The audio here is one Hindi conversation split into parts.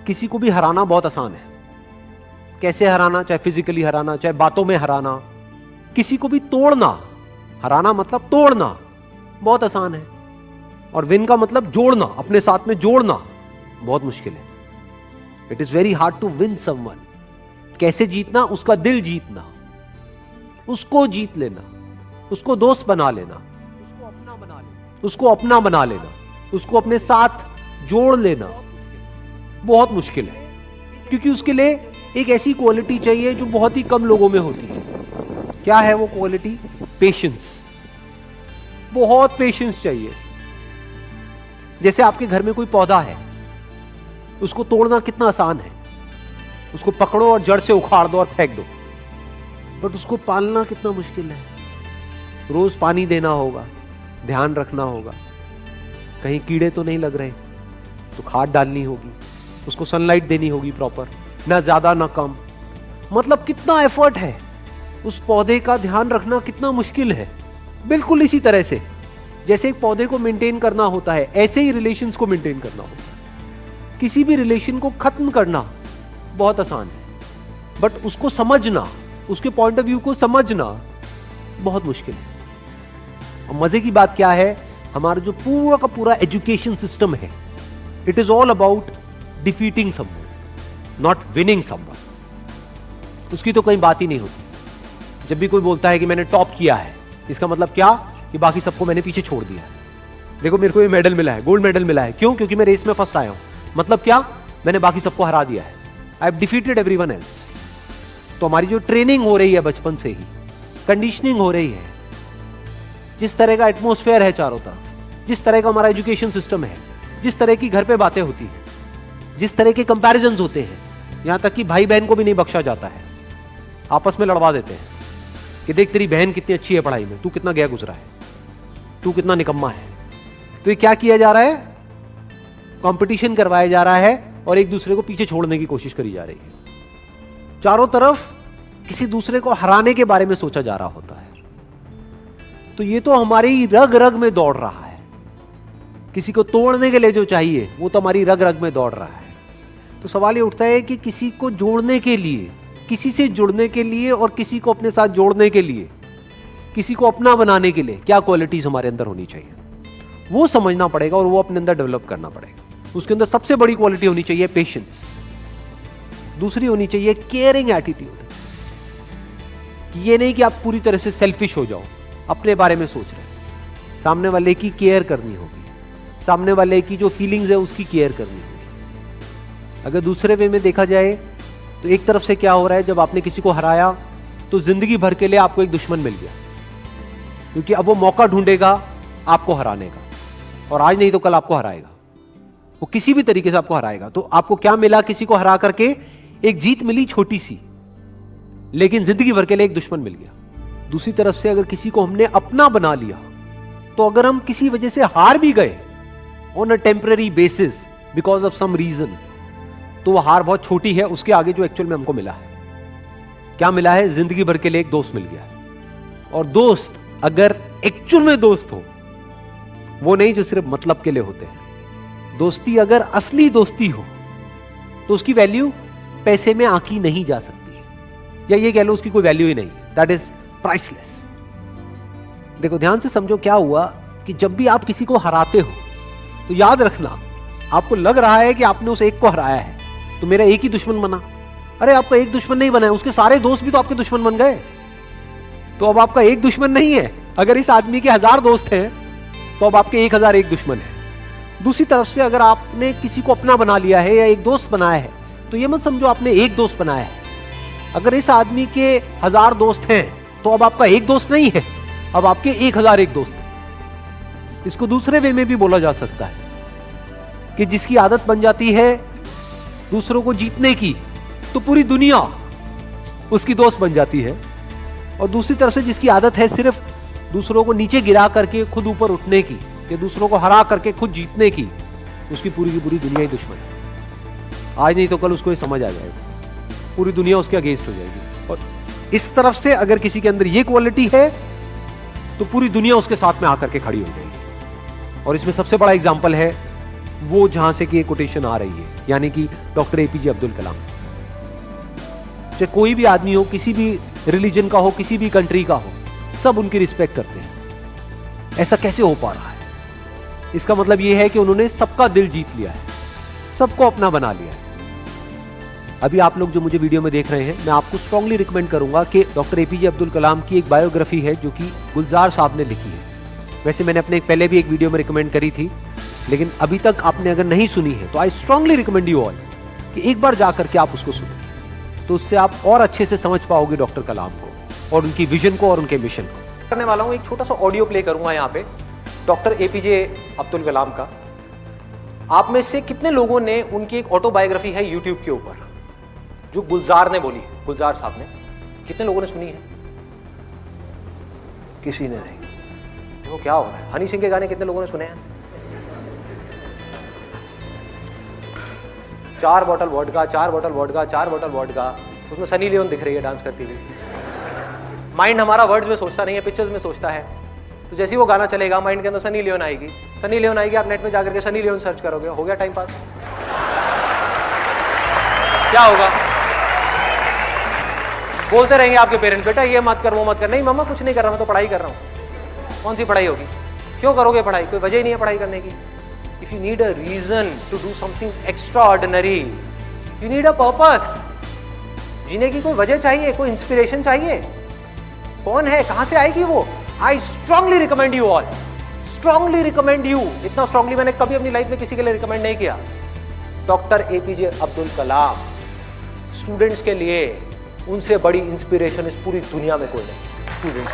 किसी को भी हराना बहुत आसान है। कैसे हराना? चाहे फिजिकली हराना, चाहे बातों में हराना। किसी को भी तोड़ना, हराना मतलब तोड़ना, बहुत आसान है। और विन का मतलब जोड़ना, अपने साथ में जोड़ना, बहुत मुश्किल है। It is very hard to win someone. कैसे जीतना? उसका दिल जीतना, उसको जीत लेना, उसको दोस्त बना लेना, उसको अपना बना लेना, उसको अपना बना लेना, उसको अपने साथ जोड़ लेना बहुत मुश्किल है। क्योंकि उसके लिए एक ऐसी क्वालिटी चाहिए जो बहुत ही कम लोगों में होती है। क्या है वो क्वालिटी? पेशेंस। बहुत पेशेंस चाहिए। जैसे आपके घर में कोई पौधा है, उसको तोड़ना कितना आसान है। उसको पकड़ो और जड़ से उखाड़ दो और फेंक दो, बट उसको पालना कितना मुश्किल है। रोज पानी देना होगा, ध्यान रखना होगा, कहीं कीड़े तो नहीं लग रहे, तो खाद डालनी होगी, उसको सनलाइट देनी होगी प्रॉपर, ना ज्यादा ना कम। मतलब कितना एफर्ट है। उस पौधे का ध्यान रखना कितना मुश्किल है। बिल्कुल इसी तरह से जैसे एक पौधे को मेंटेन करना होता है, ऐसे ही रिलेशंस को मेंटेन करना होता है। किसी भी रिलेशन को खत्म करना बहुत आसान है, बट उसको समझना, उसके पॉइंट ऑफ व्यू को समझना बहुत मुश्किल है। और मजे की बात क्या है, हमारा जो पूरा का पूरा एजुकेशन सिस्टम है, it is all about defeating someone, not winning someone. उसकी तो कहीं बात ही नहीं होती। जब भी कोई बोलता है कि मैंने टॉप किया है, इसका मतलब क्या? कि बाकी सबको मैंने पीछे छोड़ दिया है। देखो मेरे को ये मेडल मिला है, गोल्ड मेडल मिला है, क्यों? क्योंकि मैं रेस में फर्स्ट आया हूं। मतलब क्या? मैंने बाकी सबको हरा दिया है। I have defeated everyone else. तो हमारी जो ट्रेनिंग हो रही है बचपन से ही, कंडीशनिंग हो रही है, जिस तरह का एटमॉस्फेयर है चारों तरफ, जिस तरह का हमारा एजुकेशन सिस्टम है, जिस तरह की घर पे बातें होती है, जिस तरह के कंपैरिजंस होते हैं, यहां तक कि भाई बहन को भी नहीं बख्शा जाता है। आपस में लड़वा देते हैं कि देख तेरी बहन कितनी अच्छी है पढ़ाई में, तू कितना गया गुजरा है, तू कितना निकम्मा है। तो ये क्या किया जा रहा है? कंपटीशन करवाया जा रहा है और एक दूसरे को पीछे छोड़ने की कोशिश करी जा रही है। चारों तरफ किसी दूसरे को हराने के बारे में सोचा जा रहा होता है। तो ये तो हमारी रग रग में दौड़ रहा है। किसी को तोड़ने के लिए जो चाहिए वो तो हमारी रग रग में दौड़ रहा है। तो सवाल ये उठता है कि किसी को जोड़ने के लिए, किसी से जुड़ने के लिए और किसी को अपने साथ जोड़ने के लिए, किसी को अपना बनाने के लिए क्या क्वालिटीज हमारे अंदर होनी चाहिए, वो समझना पड़ेगा और वो अपने अंदर डेवलप करना पड़ेगा। उसके अंदर सबसे बड़ी क्वालिटी होनी चाहिए पेशेंस। दूसरी होनी चाहिए केयरिंग एटीट्यूड। ये नहीं कि आप पूरी तरह से सेल्फिश हो जाओ, अपने बारे में सोच रहे, सामने वाले की केयर करनी होगी, सामने वाले की जो फीलिंग्स है उसकी केयर करनी होगी। अगर दूसरे वे में देखा जाए तो एक तरफ से क्या हो रहा है, जब आपने किसी को हराया तो जिंदगी भर के लिए आपको एक दुश्मन मिल गया, क्योंकि अब वो मौका ढूंढेगा आपको हराने का, और आज नहीं तो कल आपको हराएगा, वो किसी भी तरीके से आपको हराएगा। तो आपको क्या मिला? किसी को हरा करके एक जीत मिली छोटी सी, लेकिन जिंदगी भर के लिए एक दुश्मन मिल गया। दूसरी तरफ से अगर किसी को हमने अपना बना लिया, तो अगर हम किसी वजह से हार भी गए on a temporary basis because of some reason, तो वो हार बहुत छोटी है उसके आगे जो एक्चुअल में हमको मिला है। क्या मिला है? जिंदगी भर के लिए एक दोस्त मिल गया है। और दोस्त अगर एक्चुअल में दोस्त हो, वो नहीं जो सिर्फ मतलब के लिए होते हैं। दोस्ती अगर असली दोस्ती हो तो उसकी वैल्यू पैसे में आंकी नहीं जा सकती, या ये कह लो उसकी कोई वैल्यू ही नहीं, दैट इज प्राइसलेस। देखो ध्यान से समझो क्या हुआ कि जब भी आप किसी को हराते हो तो याद रखना, आपको लग रहा है कि आपने उस एक को हराया है तो मेरा एक ही दुश्मन बना। अरे आपका एक दुश्मन नहीं बना है, उसके सारे दोस्त भी तो आपके दुश्मन बन गए। तो अब आपका एक दुश्मन नहीं है। अगर इस आदमी के 1000 दोस्त हैं तो अब आपके 1001 दुश्मन है। दूसरी तरफ से अगर आपने किसी को अपना बना लिया है या एक दोस्त बनाया है, तो ये मत समझो आपने एक दोस्त बनाया है। अगर इस आदमी के 1000 दोस्त हैं तो अब आपका एक दोस्त नहीं है, अब आपके 1001 दोस्त हैं। इसको दूसरे वे में भी बोला जा सकता है कि जिसकी आदत बन जाती है दूसरों को जीतने की, तो पूरी दुनिया उसकी दोस्त बन जाती है। और दूसरी तरफ से जिसकी आदत है सिर्फ दूसरों को नीचे गिरा करके खुद ऊपर उठने की, कि दूसरों को हरा करके खुद जीतने की, उसकी पूरी की पूरी दुनिया ही दुश्मन है। आज नहीं तो कल उसको ये समझ आ जाएगा, पूरी दुनिया उसके अगेंस्ट हो जाएगी। और इस तरफ से अगर किसी के अंदर ये क्वालिटी है तो पूरी दुनिया उसके साथ में आकर के खड़ी हो जाएगी। और इसमें सबसे बड़ा एग्जाम्पल है वो जहां से कि कोटेशन आ रही है, यानी कि डॉक्टर एपीजे अब्दुल कलाम। चाहे कोई भी आदमी हो, किसी भी रिलीजन का हो, किसी भी कंट्री का हो, सब उनकी रिस्पेक्ट करते हैं। ऐसा कैसे हो पा रहा है? इसका मतलब यह है कि उन्होंने सबका दिल जीत लिया है, सबको अपना बना लिया है। अभी आप लोग जो मुझे वीडियो में देख रहे हैं, मैं आपको स्ट्रांगली रिकमेंड करूंगा कि डॉक्टर एपीजे अब्दुल कलाम की एक बायोग्राफी है जो कि गुलजार साहब ने लिखी है। वैसे मैंने अपने पहले भी एक वीडियो में रिकमेंड करी थी, लेकिन अभी तक आपने अगर नहीं सुनी है तो I strongly recommend you all कि एक बार जाकर के आप उसको सुनें, तो उससे आप और अच्छे से समझ पाओगे डॉक्टर कलाम को और उनकी विजन को और उनके मिशन को। करने वाला हूं, एक छोटा सा ऑडियो प्ले करूंगा यहाँ पे डॉक्टर एपीजे अब्दुल कलाम का। आप में से कितने लोगों ने, उनकी एक ऑटोबायोग्राफी है यूट्यूब के ऊपर जो गुलजार ने बोली, गुलजार साहब ने, कितने लोगों ने सुनी है? किसी ने नहीं। देखो क्या हो रहा है। हनी सिंह के गाने कितने लोगों ने सुने हैं? 4 bottle vodka, 4 bottle vodka, 4 bottle vodka. उसमें सनी लियोन दिख रही है डांस करती हुई। माइंड हमारा वर्ड्स में सोचता नहीं है, पिक्चर्स में सोचता है। तो जैसे ही वो गाना चलेगा, माइंड के अंदर सनी लियोन आएगी। सनी लियोन आएगी, आप नेट में जाकर के सनी लियोन सर्च करोगे, हो गया टाइम पास। क्या होगा? बोलते रहेंगे आपके पेरेंट्स, बेटा ये मत कर, वो मत कर। नहीं मम्मा कुछ नहीं कर रहा, मैं तो पढ़ाई कर रहा हूँ। कौन सी पढ़ाई होगी? क्यों करोगे पढ़ाई? कोई वजह ही नहीं है पढ़ाई करने की। If you need a reason to do something extra ordinary, you need a purpose. जीने की कोई वजह चाहिए, कोई इंस्पिरेशन चाहिए। कौन है, कहां से आएगी वो? I strongly recommend you all, strongly recommend you. इतना स्ट्रांगली मैंने कभी अपनी लाइफ में किसी के लिए रिकमेंड नहीं किया। Doctor APJ Abdul Kalam students के लिए, उनसे बड़ी इंस्पिरेशन इस पूरी दुनिया में कोई नहीं। स्टूडेंट्स,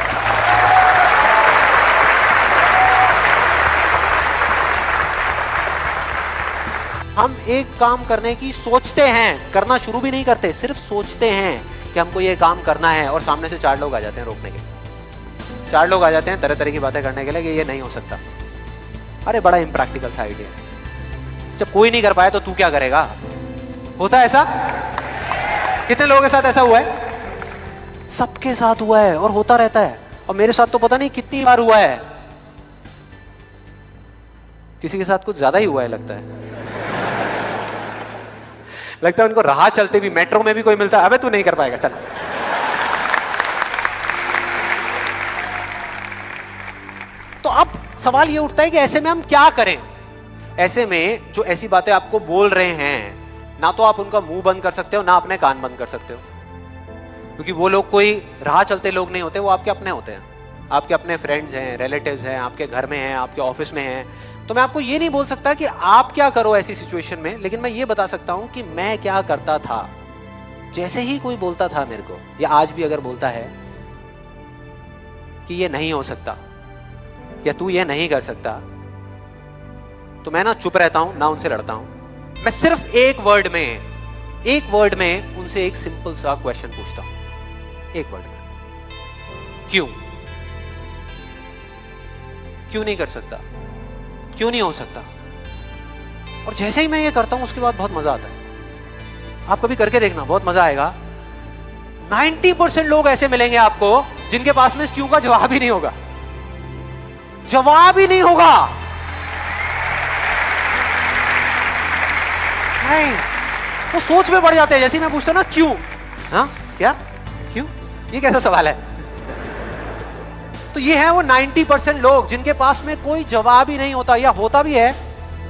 हम एक काम करने की सोचते हैं, करना शुरू भी नहीं करते, सिर्फ सोचते हैं कि हमको ये काम करना है, और सामने से 4 लोग आ जाते हैं रोकने के। 4 लोग आ जाते हैं तरह तरह की बातें करने के लिए कि ये नहीं हो सकता। अरे बड़ा इम्प्रैक्टिकल सा आइडिया। जब कोई नहीं कर पाया तो तू क्या करेगा? होता है ऐसा? कितने लोगों के साथ ऐसा हुआ है? सबके साथ हुआ है और होता रहता है। और मेरे साथ तो पता नहीं कितनी बार हुआ है। किसी के साथ कुछ ज्यादा ही हुआ है लगता है। लगता है उनको राह चलते भी, मेट्रो में भी कोई मिलता है, अबे तू नहीं कर पाएगा चल। तो अब सवाल ये उठता है कि ऐसे में हम क्या करें? ऐसे में जो ऐसी बातें आपको बोल रहे हैं, ना तो आप उनका मुंह बंद कर सकते हो, ना अपने कान बंद कर सकते हो, क्योंकि वो लोग कोई राह चलते लोग नहीं होते, वो आपके अपने होते हैं। आपके अपने फ्रेंड्स हैं, रिलेटिव्स हैं, आपके घर में हैं, आपके ऑफिस में हैं। तो मैं आपको ये नहीं बोल सकता कि आप क्या करो ऐसी सिचुएशन में, लेकिन मैं ये बता सकता हूं कि मैं क्या करता था। जैसे ही कोई बोलता था मेरे को, या आज भी अगर बोलता है कि ये नहीं हो सकता या तू ये नहीं कर सकता, तो मैं ना चुप रहता हूं, ना उनसे लड़ता हूं। मैं सिर्फ एक वर्ड में उनसे एक सिंपल सा क्वेश्चन पूछता हूं, एक वर्ड में, क्यों? क्यों नहीं कर सकता? क्यों नहीं हो सकता? और जैसे ही मैं ये करता हूं, उसके बाद बहुत मजा आता है। आप कभी करके देखना, बहुत मजा आएगा। 90% लोग ऐसे मिलेंगे आपको जिनके पास में इस क्यों का जवाब ही नहीं होगा। जवाब ही नहीं होगा। नहीं, वो सोच में पड़ जाते हैं। जैसे मैं पूछता ना क्यों, हाँ क्या, क्यों, ये कैसा सवाल है? तो ये है वो 90% लोग जिनके पास में कोई जवाब ही नहीं होता, या होता भी है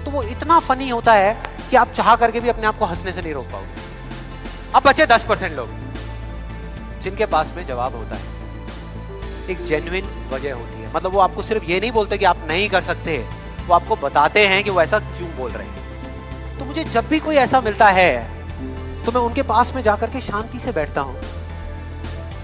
तो वो इतना फनी होता है कि आप चाह करके भी अपने आप को हंसने से नहीं रोक पाओगे। अब बचे 10% लोग जिनके पास में जवाब होता है, एक जेन्युइन वजह होती है। मतलब वो आपको सिर्फ ये नहीं बोलते कि आप नहीं कर सकते, वो आपको बताते हैं कि वो ऐसा क्यों बोल रहे हैं। तो मुझे जब भी कोई ऐसा मिलता है तो मैं उनके पास में जाकर के शांति से बैठता हूं,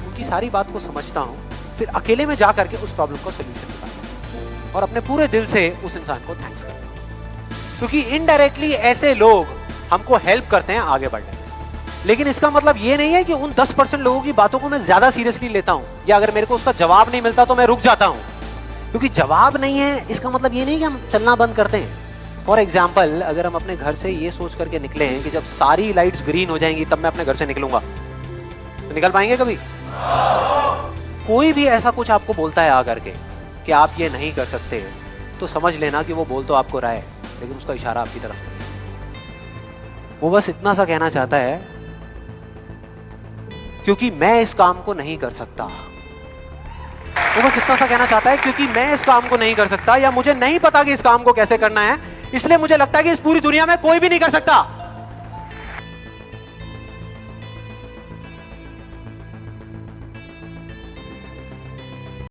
उनकी सारी बात को समझता हूं, फिर अकेले में जाकर के उस प्रॉब्लम को सोल्यूशन निकालता हूं और अपने पूरे दिल से उस इंसान को थैंक्स करता हूं। क्योंकि इनडायरेक्टली ऐसे लोग हमको हेल्प करते हैं आगे बढ़ने में। लेकिन इसका मतलब ये नहीं है कि उन 10% लोगों की बातों को मैं ज्यादा सीरियसली लेता हूं, या अगर मेरे को उसका जवाब नहीं मिलता तो मैं रुक जाता हूं। क्योंकि जवाब नहीं है इसका मतलब ये नहीं कि हम चलना बंद करते हैं। फॉर एग्जाम्पल, अगर हम अपने घर से ये सोच करके निकले हैं कि जब सारी लाइट्स ग्रीन हो जाएंगी तब मैं अपने घर से निकलूंगा, तो निकल पाएंगे कभी? कोई भी ऐसा कुछ आपको बोलता है आकर के कि आप ये नहीं कर सकते, तो समझ लेना कि वो बोल तो आपको रहा है, लेकिन उसका इशारा आपकी तरफ नहीं है। वो बस इतना सा कहना चाहता है, क्योंकि मैं इस काम को नहीं कर सकता। वो बस इतना सा कहना चाहता है, क्योंकि मैं इस काम को नहीं कर सकता, या मुझे नहीं पता कि इस काम को कैसे करना है, इसलिए मुझे लगता है कि इस पूरी दुनिया में कोई भी नहीं कर सकता।